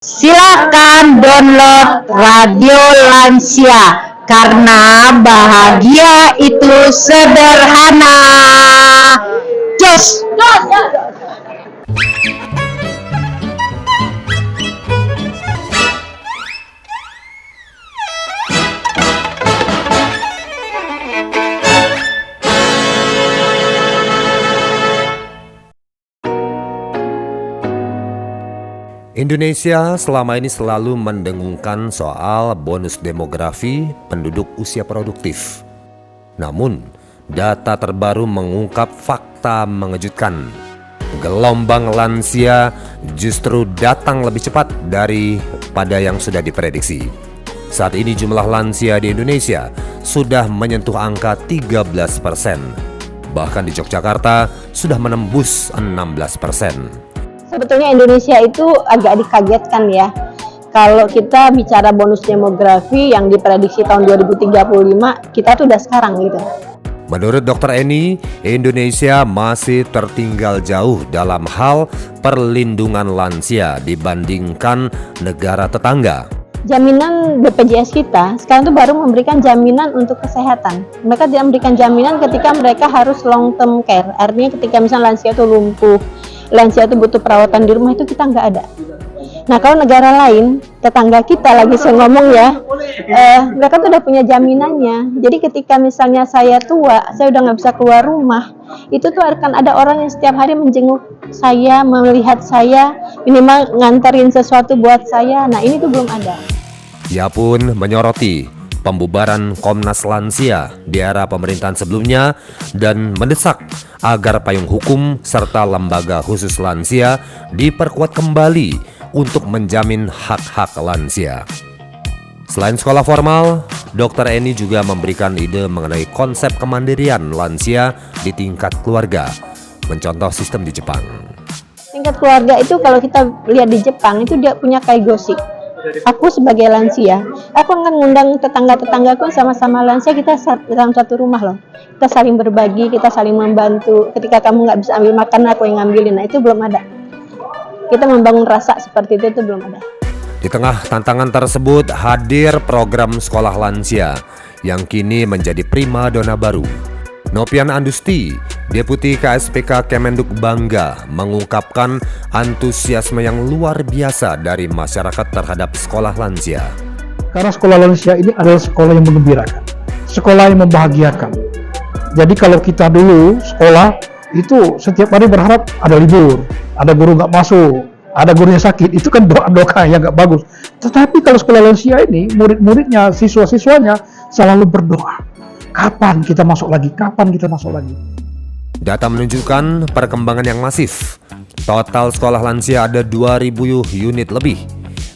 Silakan download Radio Lansia karena bahagia itu sederhana. Jos. Indonesia selama ini selalu mendengungkan soal bonus demografi penduduk usia produktif. Namun, data terbaru mengungkap fakta mengejutkan. Gelombang lansia justru datang lebih cepat daripada yang sudah diprediksi. Saat ini jumlah lansia di Indonesia sudah menyentuh angka 13%. Bahkan di Yogyakarta sudah menembus 16%. Sebetulnya Indonesia itu agak dikagetkan ya. Kalau kita bicara bonus demografi yang diprediksi tahun 2035, kita tuh udah sekarang gitu. Menurut Dr. Eni, Indonesia masih tertinggal jauh dalam hal perlindungan lansia dibandingkan negara tetangga. Jaminan BPJS kita sekarang tuh baru memberikan jaminan untuk kesehatan. Mereka tidak memberikan jaminan ketika mereka harus long term care. Artinya ketika misalnya lansia itu lumpuh, lansia itu butuh perawatan di rumah, itu kita nggak ada. Nah kalau negara lain, tetangga kita lagi saya ngomong ya, mereka tuh udah punya jaminannya. Jadi ketika misalnya saya tua, saya udah nggak bisa keluar rumah, itu tuh akan ada orang yang setiap hari menjenguk saya, melihat saya, minimal nganterin sesuatu buat saya. Nah ini tuh belum ada. Ia pun menyoroti pembubaran Komnas Lansia di era pemerintahan sebelumnya dan mendesak agar payung hukum serta lembaga khusus lansia diperkuat kembali untuk menjamin hak-hak lansia. Selain sekolah formal, Dr. Eni juga memberikan ide mengenai konsep kemandirian lansia di tingkat keluarga, mencontoh sistem di Jepang. Tingkat keluarga itu kalau kita lihat di Jepang itu dia punya kaigoshi. Aku sebagai lansia, aku akan ngundang tetangga-tetanggaku sama-sama lansia, kita dalam satu rumah loh. Kita saling berbagi, kita saling membantu. Ketika kamu nggak bisa ambil makan, aku yang ngambilin. Nah itu belum ada. Kita membangun rasa seperti itu belum ada. Di tengah tantangan tersebut hadir program sekolah lansia yang kini menjadi primadona baru. Nopian Andusti, Deputi KSPK Kemenduk Bangga, mengungkapkan antusiasme yang luar biasa dari masyarakat terhadap sekolah lansia. Karena sekolah lansia ini adalah sekolah yang menggembirakan, sekolah yang membahagiakan. Jadi kalau kita dulu sekolah itu setiap hari berharap ada libur, ada guru nggak masuk, ada gurunya sakit, itu kan doa-doa yang nggak bagus. Tetapi kalau sekolah lansia ini, murid-muridnya, siswa-siswanya selalu berdoa. Kapan kita masuk lagi? Kapan kita masuk lagi? Data menunjukkan perkembangan yang masif. Total sekolah lansia ada 2.000 unit lebih.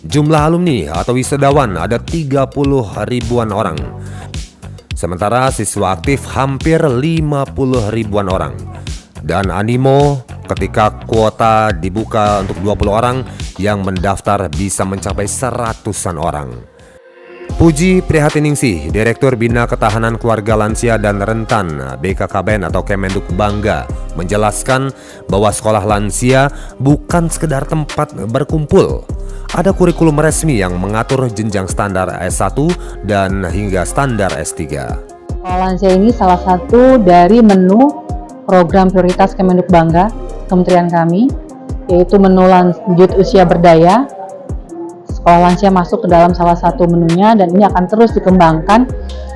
Jumlah alumni atau wisudawan ada 30 ribuan orang. Sementara siswa aktif hampir 50 ribuan orang. Dan animo ketika kuota dibuka untuk 20 orang, yang mendaftar bisa mencapai 100-an orang. Puji Prihatiningsih, Direktur Bina Ketahanan Keluarga Lansia dan Rentan BKKBN atau Kemenduk Bangga, menjelaskan bahwa sekolah lansia bukan sekedar tempat berkumpul. Ada kurikulum resmi yang mengatur jenjang standar S1 dan hingga standar S3. Sekolah lansia ini salah satu dari menu program prioritas Kemenduk Bangga, kementerian kami, yaitu menu lanjut usia berdaya. Sekolah lansia masuk ke dalam salah satu menunya dan ini akan terus dikembangkan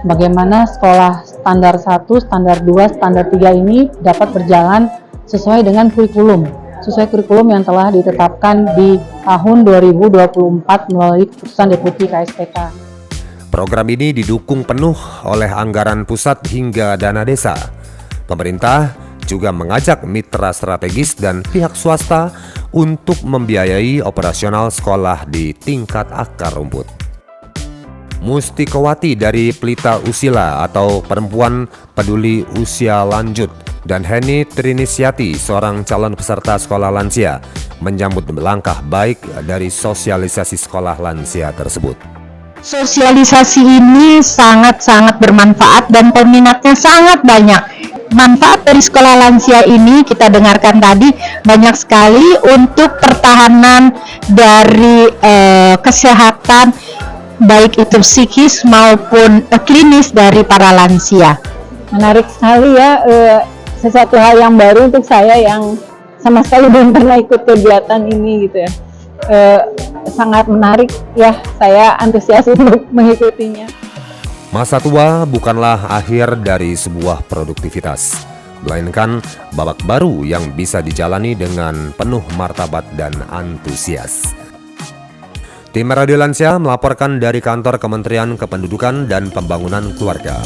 bagaimana sekolah standar 1, standar 2, standar 3 ini dapat berjalan sesuai dengan kurikulum yang telah ditetapkan di tahun 2024 melalui keputusan Deputi KSPK. Program ini didukung penuh oleh anggaran pusat hingga dana desa. Pemerintah juga mengajak mitra strategis dan pihak swasta untuk membiayai operasional sekolah di tingkat akar rumput. Mustikowati dari Pelita Usila atau Perempuan Peduli Usia Lanjut dan Heni Trinisiati, seorang calon peserta sekolah lansia, menyambut langkah baik dari sosialisasi sekolah lansia tersebut. Sosialisasi ini sangat-sangat bermanfaat dan peminatnya sangat banyak. Manfaat dari sekolah lansia ini kita dengarkan tadi banyak sekali untuk pertahanan dari kesehatan baik itu psikis maupun klinis dari para lansia. Menarik sekali ya, sesuatu hal yang baru untuk saya yang sama sekali belum pernah ikut kegiatan ini gitu ya. Sangat menarik ya, saya antusias untuk mengikutinya. Masa tua bukanlah akhir dari sebuah produktivitas, melainkan babak baru yang bisa dijalani dengan penuh martabat dan antusias. Tim Radio Lansia melaporkan dari kantor Kementerian Kependudukan dan Pembangunan Keluarga.